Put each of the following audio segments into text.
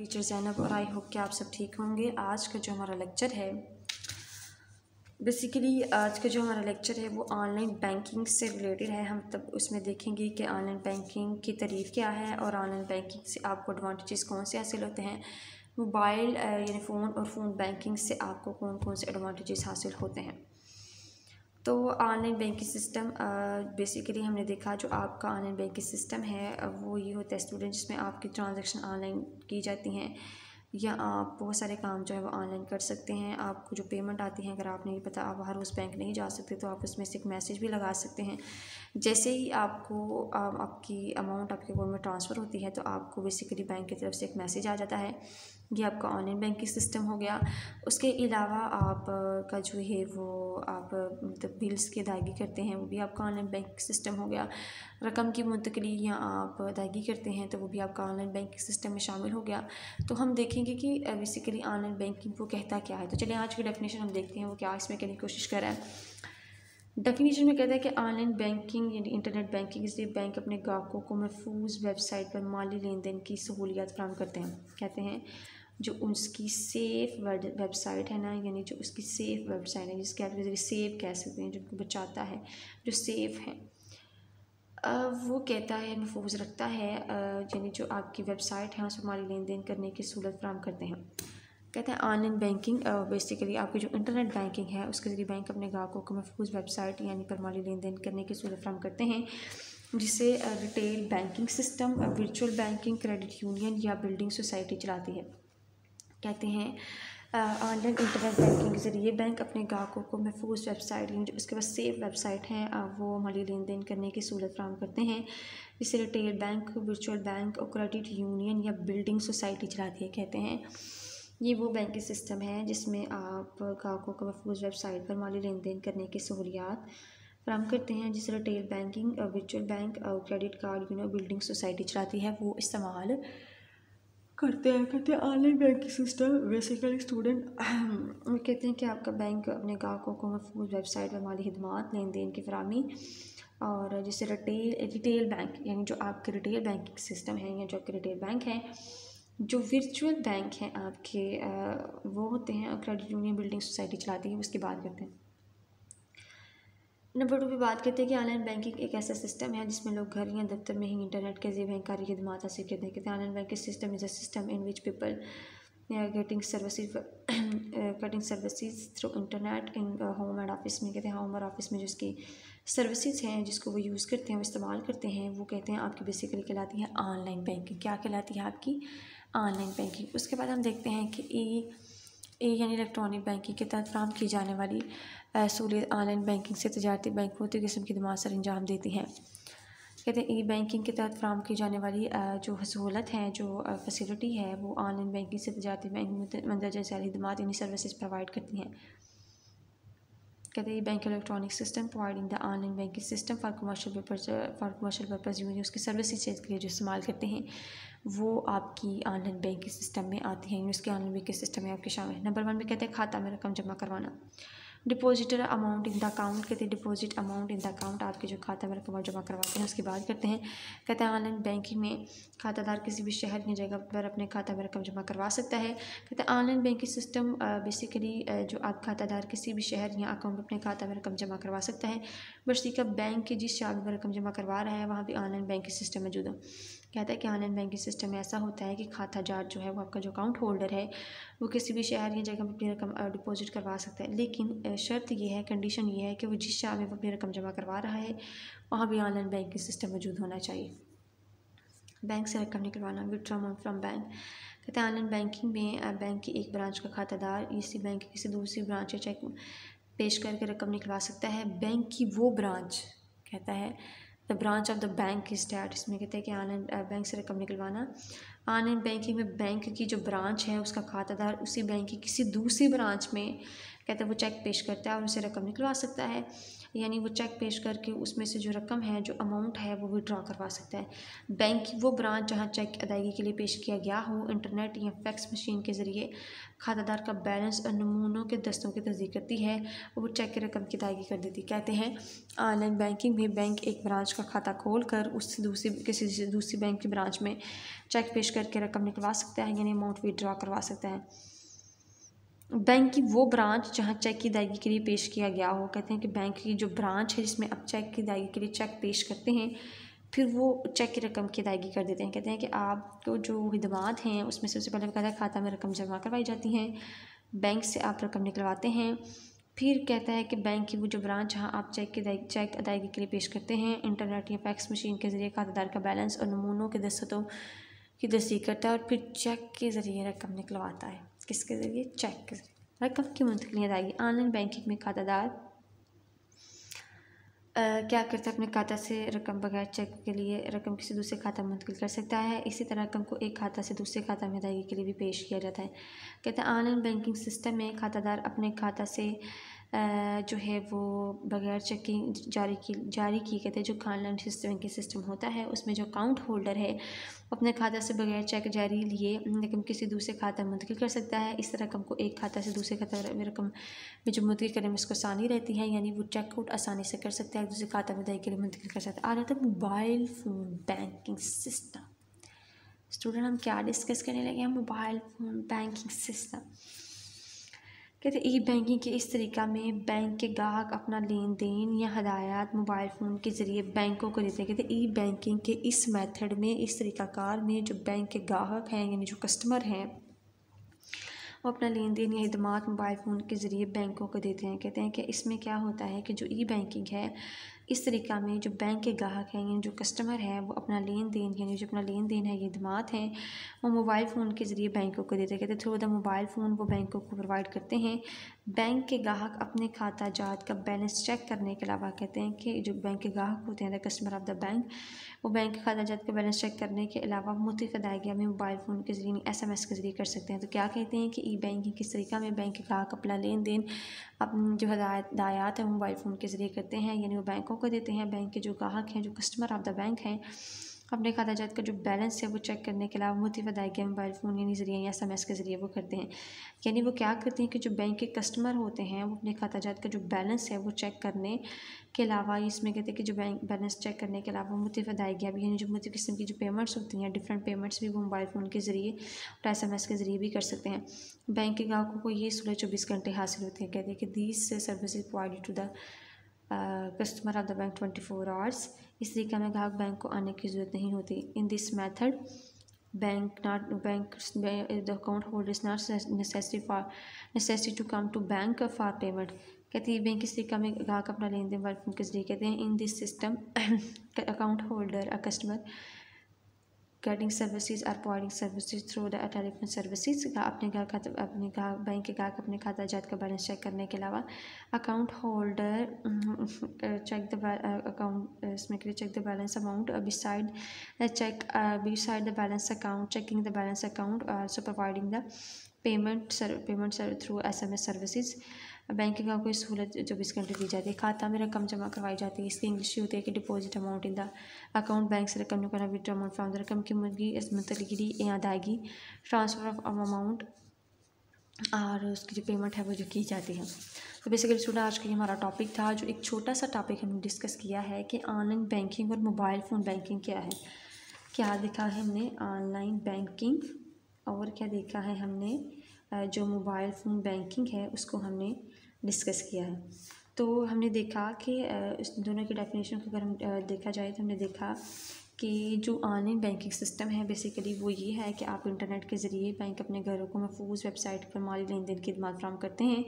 Teacher Zainab और I hope कि आप सब ठीक होंगे। आज का जो हमारा लेक्चर है बेसिकली वो ऑनलाइन बैंकिंग से रिलेटेड है। हम तब उसमें देखेंगे कि ऑनलाइन बैंकिंग की तारीफ़ क्या है और ऑनलाइन बैंकिंग से आपको एडवांटेजेस कौन से हासिल होते हैं, मोबाइल यानी फ़ोन और फ़ोन बैंकिंग से आपको कौन कौन से एडवांटेजेस हासिल होते हैं। तो ऑनलाइन बैंकिंग सिस्टम बेसिकली हमने देखा जो आपका ऑनलाइन बैंकिंग सिस्टम है वो ये होता है स्टूडेंट, जिसमें आपकी ट्रांजैक्शन ऑनलाइन की जाती हैं या आप बहुत सारे काम जो है वो ऑनलाइन कर सकते हैं। आपको जो पेमेंट आती है, अगर आप नहीं पता आप हर उस बैंक नहीं जा सकते तो आप उसमें से एक मैसेज भी लगा सकते हैं। जैसे ही आपको आपकी अमाउंट आपके अकाउंट में ट्रांसफ़र होती है तो आपको बेसिकली बैंक की तरफ से एक मैसेज आ जाता है। ये आपका ऑनलाइन बैंकिंग सिस्टम हो गया। उसके अलावा आप का जो है वो आप मतलब बिल्स की अदायगी करते हैं, वो भी आपका ऑनलाइन बैंकिंग सिस्टम हो गया। रकम की मुंतकली या आप अदायगी करते हैं तो वो भी आपका ऑनलाइन बैंकिंग सिस्टम में शामिल हो गया। तो हम देखेंगे कि बेसिकली ऑनलाइन बैंकिंग को कहता क्या है। तो चलिए आज की डेफिनेशन हम देखते हैं वो क्या इसमें कहने की कोशिश कर रहा है। डेफिनेशन में कहता है कि ऑनलाइन बैंकिंग यानी इंटरनेट बैंकिंग इसलिए बैंक अपने ग्राहकों को महफूज वेबसाइट पर माली लेन देन की सहूलियत फराहम करते हैं। कहते हैं जो उसकी सेफ़ वेबसाइट है ना, यानी जो उसकी सेफ़ वेबसाइट है जिसके आप सेफ़ कह सकते हैं, जो उनको बचाता है, जो सेफ़ है, वो कहता है महफूज रखता है यानी जो आपकी वेबसाइट है उस पर माली लेन देन करने की सहूलत फराहम करते हैं। कहते हैं ऑनलाइन बैंकिंग बेसिकली आपकी जो इंटरनेट बैंकिंग है उसके ज़रिए बैंक अपने ग्राहकों को महफूज वेबसाइट यानी पर माली लेन देन करने की सहूलत फराहम करते हैं, जिसे retail banking system, virtual banking, credit union या बिल्डिंग सोसाइटी चलाती है। कहते हैं ऑनलाइन इंटरनेट बैंकिंग के ज़रिए बैंक अपने ग्राहकों को महफूज वेबसाइट यानी जो उसके पास सेफ वेबसाइट हैं वो माली लेन देन करने की सहूलत फराहम करते हैं, जिससे रिटेल बैंक, वर्चुअल बैंक और क्रेडिट यूनियन या बिल्डिंग सोसाइटी चलाती है। कहते हैं ये वो बैंकिंग सिस्टम है जिसमें आप ग्राहकों को महफूज वेबसाइट पर माली लेन देन करने की सहूलियात फराहम करते हैं, जिसे रिटेल बैंकिंग, वर्चुअल बैंक और credit card union building society चलाती है, वो इस्तेमाल करते हैं। कहते हैं online banking system basically student कहते हैं कि आपका बैंक अपने ग्राहकों को महफूज वेबसाइट पर माली खिदमात, लेन देन की फराहमी और जिससे रिटेल बैंक यानी जो आपके रिटेल बैंकिंग सिस्टम है या जो आपके रिटेल बैंक हैं, जो वर्चुअल बैंक हैं आपके वो होते हैं और क्रेडिट यूनियन बिल्डिंग सोसाइटी चलाती है। उसकी बात करते हैं। नंबर 2 पे बात करते हैं कि ऑनलाइन बैंकिंग एक ऐसा सिस्टम है जिसमें लोग घर या दफ्तर में ही इंटरनेट के जरिए बैंकारी खिदमात हासिल करते हैं। कहते हैं online banking system is a system in which people getting services through internet in home and office में। कहते हैं होम और ऑफिस में जो उसकी सर्विसेज हैं जिसको वो यूज़ करते हैं, वो इस्तेमाल करते हैं, वो कहते हैं आपकी बेसिकली कहलाती है ऑनलाइन बैंकिंग। क्या कहलाती है आपकी? Online banking. उसके बाद हम देखते हैं कि ई यानी इलेक्ट्रॉनिक बैंकिंग के तहत फराहम की जाने वाली सहूलियत ऑनलाइन बैंकिंग से तजारती बैंक बहुत किस्म की खिदमात सर अंजाम देती हैं। कहते हैं ई बैंकिंग के तहत फराहम की जाने वाली जो सहूलत है, जो फैसिलिटी है, वो ऑनलाइन बैंकिंग से तजारती बैंक मंदरजा ज़ैल खिदमात यानी सर्विसेज प्रोवाइड करती हैं। कहते हैं bank electronic system providing the online banking system for commercial purpose use उसकी सर्विसेज के लिए जो इस्तेमाल करते हैं वो आपकी ऑनलाइन बैंकिंग सिस्टम में आती हैं, उसके ऑनलाइन बैंकिंग सिस्टम में आपके शामिल है। नंबर 1 में कहते हैं खाता में रकम जमा करवाना। Depositor amount in the account. कहते हैं deposit amount in the account, आपके जो खाता में रकम जमा करवाते हैं उसकी बात करते हैं। कहते हैं ऑनलाइन बैंकिंग में खातादार किसी भी शहर की जगह पर अपने खाता में रकम जमा करवा सकता है। कहते हैं ऑनलाइन बैंकिंग सिस्टम बेसिकली जो आप खातादार किसी भी शहर या अकाउंट में अपने खाता में रकम जमा करवा सकता है, बशर्ते का बैंक के जिस शहर में रकम जमा करवा रहा है वहाँ भी ऑनलाइन बैंकिंग सिस्टम मौजूद हो। कहता है कि ऑनलाइन बैंकिंग सिस्टम में ऐसा होता है कि खातादार जो है वो आपका जो अकाउंट होल्डर है वो किसी भी शहर या जगह में अपनी रकम डिपॉजिट करवा सकता है, लेकिन शर्त ये है, कंडीशन ये है कि वो जिस शहर में वो अपनी रकम जमा करवा रहा है वहाँ भी ऑनलाइन बैंकिंग सिस्टम मौजूद होना चाहिए। बैंक से रकम निकलवाना, विथड्रॉ अमाउंट फ्रॉम बैंक। कहते हैं ऑनलाइन बैंकिंग में बैंक की एक ब्रांच का खातादार इसी बैंक की किसी दूसरी ब्रांच या चेक पेश करके रकम निकलवा सकता है। बैंक की वो ब्रांच, कहता है the branch of the bank is that, इसमें कहते हैं कि ऑनलाइन बैंक से रकम निकलवाना। ऑनलाइन बैंकिंग में बैंक की जो ब्रांच है उसका खातादार उसी बैंक की किसी दूसरी ब्रांच में कहते हैं वो चेक पेश करता है और उसे रकम निकलवा सकता है। यानी वो चेक पेश करके उसमें से जो रकम है, जो अमाउंट है, वो विड्रॉ करवा सकता है। बैंक की वो ब्रांच जहाँ चेक अदायगी के लिए पेश किया गया हो, इंटरनेट या फैक्स मशीन के ज़रिए खातादार का बैलेंस और नमूनों के दस्तों की तस्दीक करती है और वो चेक की रकम की अदायगी कर देती। कहते हैं ऑनलाइन बैंकिंग में बैंक एक ब्रांच का खाता खोल कर उससे किसी दूसरी बैंक की ब्रांच में चेक पेश करके रकम निकलवा सकता है, यानी अमाउंट विड्रॉ करवा सकता है। बैंक की वो ब्रांच जहां चेक की अदायगी के लिए पेश किया गया हो, कहते हैं कि बैंक की जो ब्रांच है जिसमें अब चेक की अदायगी के लिए चेक पेश करते हैं, फिर वो चेक की रकम की अदायगी कर देते हैं। कहते हैं कि आपको जो खिदमात हैं उसमें सबसे पहले कहता है खाता में रकम जमा करवाई जाती हैं, बैंक से आप रकम निकलवाते हैं। फिर कहता है कि बैंक की वो जो ब्रांच जहाँ आप चेक अदायगी के लिए पेश करते हैं, इंटरनेट या फैक्स मशीन के ज़रिए खातादार का बैलेंस और नमूनों के दस्तों की तस्दीक करता है और फिर चेक के ज़रिए रकम निकलवाता है। किसके ज़रिए? चेक के ज़रिए। रकम की मुंतकली अदायगी। ऑनलाइन बैंकिंग में खातादार क्या करता है, अपने खाता से रकम बगैर चेक के लिए रकम किसी दूसरे खाता में मुंतकिल कर सकता है। इसी तरह रकम को एक खाता से दूसरे खाता में अदायगी के लिए भी पेश किया जाता है। कहते हैं ऑनलाइन बैंकिंग सिस्टम में खातादार अपने खाता से जो है वो बगैर चेकिंग जारी की कहते हैं जो ऑनलाइन बैंकिंग सिस्टम होता है उसमें जो अकाउंट होल्डर है अपने खाता से बगैर चेक जारी लिए रकम किसी दूसरे खाता में मुंतकिल कर सकता है। इस रकम को एक खाता से दूसरे खाता में रकम में जो मुंतकिल करने में उसको आसानी रहती है, यानी वो चेक आउट आसानी से कर सकता है, दूसरे खाता में अदायगी के लिए मुंतकिल कर सकता है। आ जाता है mobile phone banking system. Student हम क्या डिस्कस करने लगे हैं? Mobile phone banking system. कहते ई बैंकिंग के इस तरीक़ा में बैंक के ग्राहक अपना लेन देन या हदायत मोबाइल फ़ोन के ज़रिए बैंकों को देते हैं। कहते ई बैंकिंग के इस मेथड में, इस तरीक़ाकार में जो बैंक के ग्राहक हैं यानी जो कस्टमर हैं वो अपना लेन देन या खिदमात मोबाइल फ़ोन के ज़रिए बैंकों को देते हैं। कहते हैं कि इसमें क्या होता है कि जो ई बैंकिंग है इस तरीक़ा में जो बैंक के ग्राहक हैं यानी जो कस्टमर है वो अपना लेन देन यानी जो अपना लेन देन है ये खिदमात हैं वो मोबाइल फ़ोन के ज़रिए बैंकों को देते हैं। कहते हैं थ्रू द मोबाइल फ़ोन वो बैंकों को प्रोवाइड करते हैं। बैंक के ग्राहक अपने खाता जात का बैलेंस चेक करने के अलावा कहते हैं कि जो बैंक के ग्राहक होते हैं the customer of the bank, वो बैंक के खाता जात का बैलेंस चेक करने के अलावा मुख्तलिफ अदायगियाँ में मोबाइल फ़ोन के ज़रिए SMS के ज़रिए कर सकते हैं। तो क्या कहते हैं कि ई बैंकिंग किस तरीक़ा में बैंक के ग्राहक अपना लेन देन अपनी जो हदायत है मोबाइल फ़ोन के ज़रिए करते हैं, यानी वो बैंकों को देते हैं। बैंक के जो ग्राहक हैं जो कस्टमर ऑफ द बैंक हैं अपने खाता जात का जो बैलेंस है वो चेक करने के अलावा मुख्तलिफ अदायगियाँ मोबाइल फ़ोन यानी ज़रिए या SMS के ज़रिए वो करते हैं। यानी वो क्या करते हैं कि जो बैंक के कस्टमर होते हैं वो अपने खाता जात का जो बैलेंस है वो चेक करने के अलावा इसमें कहते हैं कि जो बैंक बैलेंस चेक करने के अलावा मुख्तलिफ अदायगियाँ भी यानी जो मुख्तलिफ किस्म की जो पेमेंट्स होती हैं, डिफरेंट पेमेंट्स भी वो मोबाइल फ़ोन के ज़रिए और SMS के ज़रिए भी कर सकते हैं। बैंक के ग्राहकों को ये सहूलत 24 घंटे हासिल होती है। कहते हैं कि these services provided to the customer of the bank 24 hours. इस तरीके में ग्राहक बैंक को आने की ज़रूरत नहीं होती। In this method bank the account holder is not necessary to come to bank for payment. कहती है बैंक इस तरीका में ग्राहक अपना लेन देन मोबाइल फ़ोन के जरिए कहते हैं। In this system account holder a customer getting services are providing services through the telephone services. अपने ग्राहक बैंक के ग्राहक अपने खाता जात का बैलेंस चेक करने के अलावा account holder check the account इसमें check the balance amount beside the balance account checking the balance account also providing the payment through SMS services. Bank के ग्राहकों को इस सहूलत 24 घंटे दी जाती है। खाता में रकम जमा करवाई जाती है। इसकी इंग्लिश होती है कि deposit amount in the account. Bank से रकम निकालना, विड्रॉ अमाउंट फ्रॉम द रकम की मुंतकिली या अदायगी, ट्रांसफ़र ऑफ अमाउंट और उसकी जो पेमेंट है वो जो की जाती है। तो बेसिकली स्टूडेंट आज का ये हमारा टॉपिक था, जो एक छोटा सा टॉपिक हमने डिस्कस किया है कि ऑनलाइन बैंकिंग और मोबाइल फ़ोन बैंकिंग क्या है। क्या देखा है हमने? ऑनलाइन बैंकिंग और क्या देखा है हमने? जो मोबाइल फ़ोन बैंकिंग है उसको हमने डिस्कस किया है। तो हमने देखा कि इस दोनों की डेफिनेशन को अगर हम देखा जाए तो हमने देखा कि जो ऑनलाइन बैंकिंग सिस्टम है बेसिकली वो ये है कि आप इंटरनेट के ज़रिए बैंक अपने घरों को महफूज वेबसाइट पर माली लेन देन की खिदमत फराहम करते हैं,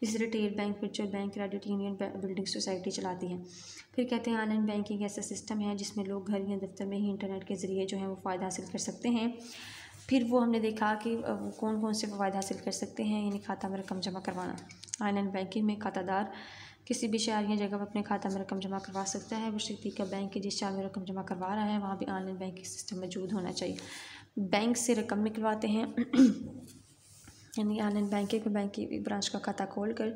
जिसे retail bank, virtual bank, credit union, building society चलाती हैं। फिर कहते हैं ऑनलाइन बैंकिंग ऐसा सिस्टम है जिसमें लोग घर या दफ्तर में ही इंटरनेट के ज़रिए जो है वो फ़ायदा हासिल कर सकते हैं। फिर वो हमने देखा कि कौन कौन से फ़वायद हासिल कर सकते हैं, यानी खाता में रकम जमा करवाना। ऑनलाइन बैंकिंग में खातादार किसी भी शहर या जगह पर अपने खाता में रकम जमा करवा सकता है। बशर्ते का बैंक के जिस शहर में रकम जमा करवा रहा है वहाँ भी ऑनलाइन बैंकिंग सिस्टम मौजूद होना चाहिए। बैंक से रकम निकलवाते हैं यानी ऑनलाइन बैंकिंग में बैंक की ब्रांच का खाता खोलकर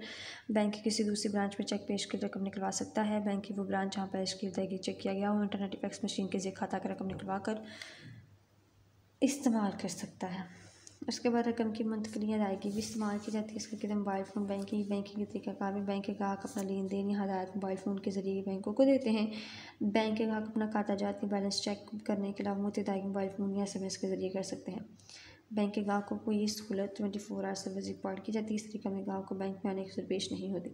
बैंक की किसी दूसरी ब्रांच में चेक पेश कर रकम निकलवा सकता है। बैंक की वो ब्रांच जहाँ पेश की जाएगी चेक किया गया हो इंटरनेट फैक्स मशीन के जरिए खाता का रकम निकलवा कर इस्तेमाल कर सकता है। उसके बाद रकम की मुंतकली अदायगी भी इस्तेमाल की जाती है। इसके लिए मोबाइल फ़ोन बैंकिंग के तरीक़ाकार में बैंक के ग्राहक अपना लेन देन या हदायत मोबाइल फ़ोन के ज़रिए बैंकों को देते हैं। बैंक के ग्राहक अपना खाता जात के बैलेंस चेक करने के अलावा मुफ्त अदायगी मोबाइल फ़ोन या SMS के ज़रिए कर सकते हैं। बैंक के ग्राहकों को ये सहूलत 24 आवर सर्विस प्रोवाइड की जाती है। इस तरीके में ग्राहक को बैंक में आने की दरपेश नहीं होती।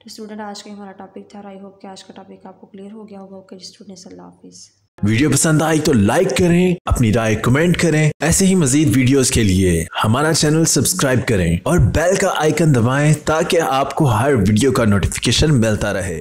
तो स्टूडेंट, आज का हमारा टॉपिक था। आई होप कि आज का टॉपिक आपको क्लियर हो गया होगा। ओके स्टूडेंट्स, अल्लाह हाफिज़। वीडियो पसंद आई तो लाइक करें, अपनी राय कमेंट करें। ऐसे ही मजीद वीडियोस के लिए हमारा चैनल सब्सक्राइब करें और बेल का आइकन दबाएं ताकि आपको हर वीडियो का नोटिफिकेशन मिलता रहे।